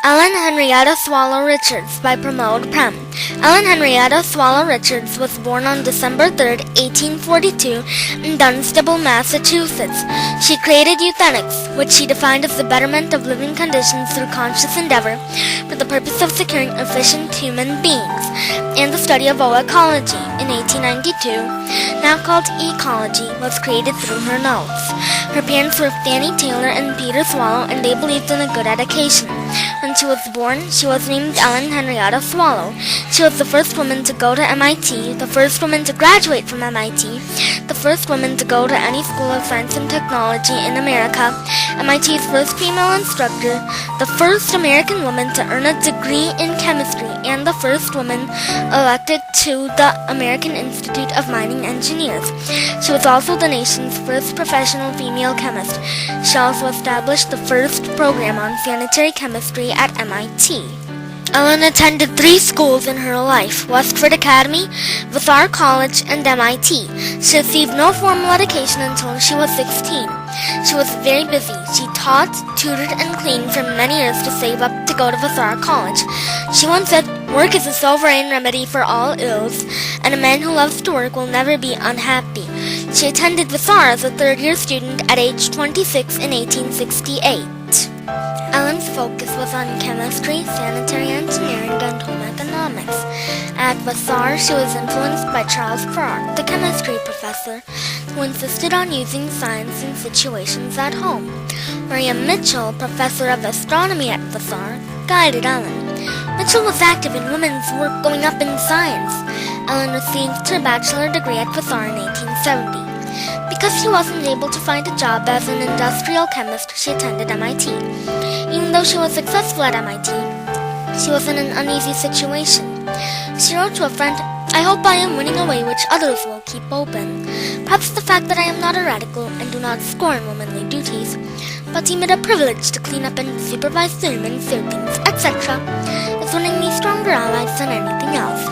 Ellen Henrietta Swallow Richards by Pramod Prem. Ellen Henrietta Swallow Richards was born on December 3, 1842 in Dunstable, Massachusetts. She created euthanasia, which she defined as the betterment of living conditions through conscious endeavor for the purpose of securing efficient human beings, and the study of oecology in 1892, now called ecology, was created through her notes. Her parents were Fanny Taylor and Peter Swallow, and they believed in a good education. When she was born, she was named Ellen Henrietta Swallow. She was the first woman to go to MIT, the first woman to graduate from MIT, the first woman to go to any school of science and technology in America, MIT's first female instructor, the first American woman to earn a degree in chemistry, and the first woman elected to the American Institute of Mining Engineers. She was also the nation's first professional female chemist. She also established the first program on sanitary chemistry at MIT. Ellen attended 3 schools in her life: Westford Academy, Vassar College, and MIT. She received no formal education until she was 16. She was very busy. She taught, tutored, and cleaned for many years to save up to go to Vassar College. She once said, "Work is a sovereign remedy for all ills, and a man who loves to work will never be unhappy." She attended Vassar as a third-year student at age 26 in 1868. Ellen's focus was on chemistry, sanitary engineering, and home economics. At Vassar, she was influenced by Charles Perrault, the chemistry professor, who insisted on using science in situations at home. William Mitchell, professor of astronomy at Vassar, guided Ellen. Mitchell was active in women's work going up in science. Ellen received her bachelor degree at Vassar in 1870. Because she wasn't able to find a job as an industrial chemist, she attended MIT. Even though she was successful at MIT, she was in an uneasy situation. She wrote to a friend, "I hope I am winning a way which others will keep open. Perhaps the fact that I am not a radical and do not scorn womanly duties, but deem it a privilege to clean up and supervise the women's servants, etc., is winning me stronger allies than anything else.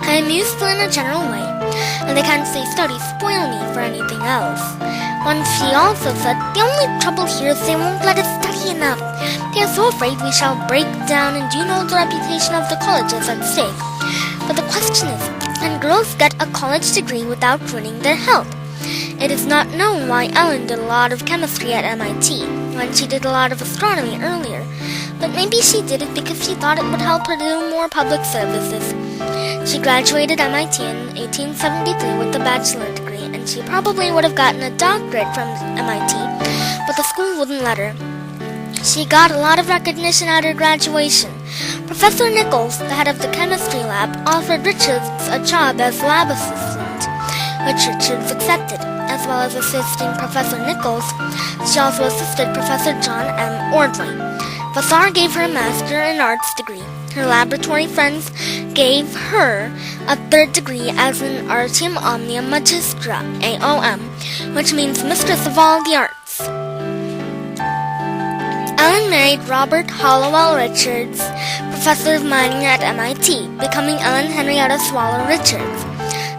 I am useful in a general way, and they can't say studies spoil me for anything else." Once she also said, "The only trouble here is they won't let us study enough. They are so afraid we shall break down, and you know the reputation of the college is at stake. But the question is, can girls get a college degree without ruining their health?" It is not known why Ellen did a lot of chemistry at MIT, when she did a lot of astronomy earlier, but maybe she did it because she thought it would help her do more public services. She graduated MIT in 1873 with a bachelor degree, and she probably would have gotten a doctorate from MIT, but the school wouldn't let her. She got a lot of recognition at her graduation. Professor Nichols, the head of the chemistry lab, offered Richards a job as lab assistant, which Richards accepted. As well as assisting Professor Nichols, she also assisted Professor John M. Ordway. Vassar gave her a Master in Arts degree. Her laboratory friends gave her a 3rd degree as an Artium Omnium Magistra, AOM, which means Mistress of All the Arts. Ellen married Robert Hollowell Richards, professor of mining at MIT, becoming Ellen Henrietta Swallow Richards.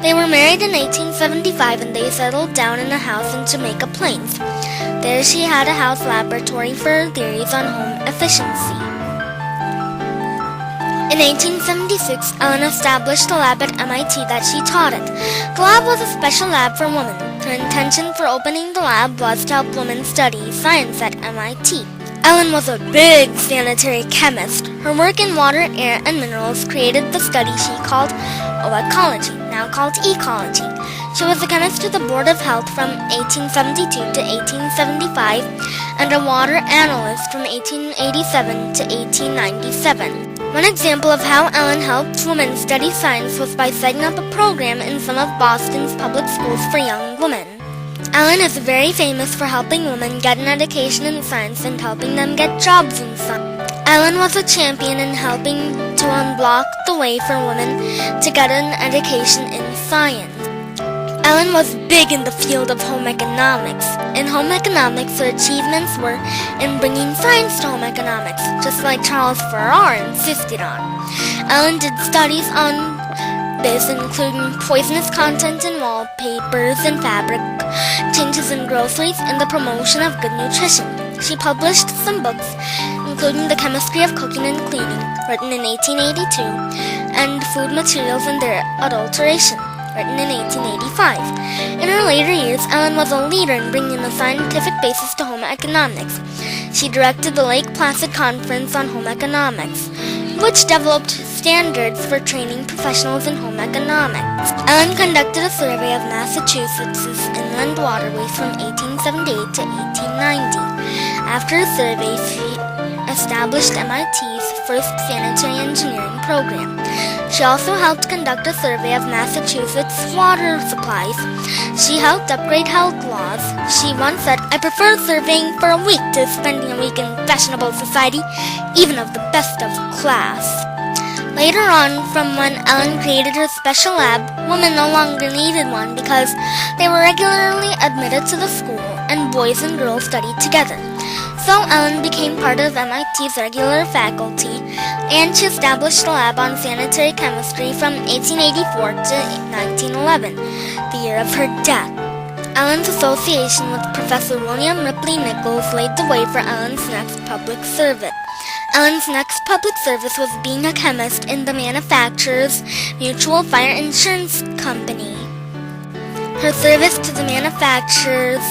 They were married in 1875, and they settled down in a house in Jamaica Plains. There she had a house laboratory for her theories on home efficiency. In 1876, Ellen established a lab at MIT that she taught at. The lab was a special lab for women. Her intention for opening the lab was to help women study science at MIT. Ellen was a big sanitary chemist. Her work in water, air, and minerals created the study she called oecology, now called ecology. She was a chemist to the Board of Health from 1872 to 1875 and a water analyst from 1887 to 1897. One example of how Ellen helped women study science was by setting up a program in some of Boston's public schools for young women. Ellen is very famous for helping women get an education in science and helping them get jobs in science. Ellen was a champion in helping to unblock the way for women to get an education in science. Ellen was big in the field of home economics. In home economics, her achievements were in bringing science to home economics, just like Charles Farrar insisted on. Ellen did studies on this, including poisonous content in wallpapers and fabric, changes in groceries, and the promotion of good nutrition. She published some books, including The Chemistry of Cooking and Cleaning, written in 1882, and Food Materials and Their Adulteration, written in 1885. In her later years, Ellen was a leader in bringing a scientific basis to home economics. She directed the Lake Placid Conference on Home Economics, which developed standards for training professionals in home economics. Ellen conducted a survey of Massachusetts' inland waterways from 1878 to 1890. After a survey, she established MIT's first sanitary engineering program. She also helped conduct a survey of Massachusetts' water supplies. She helped upgrade health laws. She once said, "I prefer surveying for a week to spending a week in fashionable society, even of the best of class." Later on, from when Ellen created her special lab, women no longer needed one because they were regularly admitted to the school and boys and girls studied together. So Ellen became part of MIT's regular faculty, and she established the lab on sanitary chemistry from 1884 to 1911, the year of her death. Ellen's association with Professor William Ripley Nichols laid the way for Ellen's next public service. Ellen's next public service was being a chemist in the manufacturer's Mutual Fire Insurance Company. Her service to the manufacturer's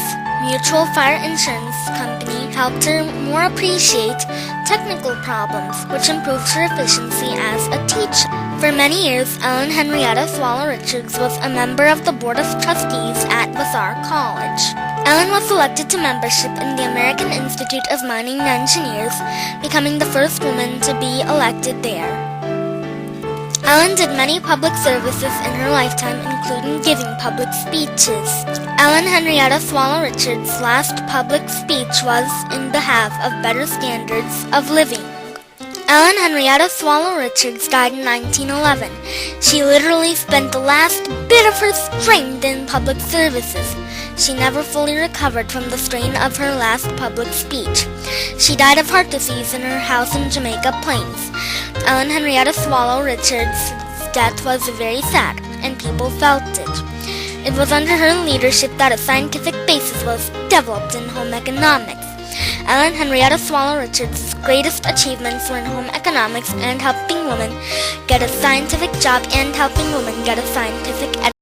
Mutual Fire Insurance Company helped her more appreciate technical problems, which improved her efficiency as a teacher. For many years, Ellen Henrietta Swallow Richards was a member of the Board of Trustees at Vassar College. Ellen was elected to membership in the American Institute of Mining Engineers, becoming the first woman to be elected there. Ellen did many public services in her lifetime, including giving public speeches. Ellen Henrietta Swallow Richards' last public speech was in behalf of better standards of living. Ellen Henrietta Swallow Richards died in 1911. She literally spent the last bit of her strength in public services. She never fully recovered from the strain of her last public speech. She died of heart disease in her house in Jamaica Plains. Ellen Henrietta Swallow Richards' death was very sad, and people felt it. It was under her leadership that a scientific basis was developed in home economics. Ellen Henrietta Swallow Richards' greatest achievements were in home economics and helping women get a scientific job and helping women get a scientific education.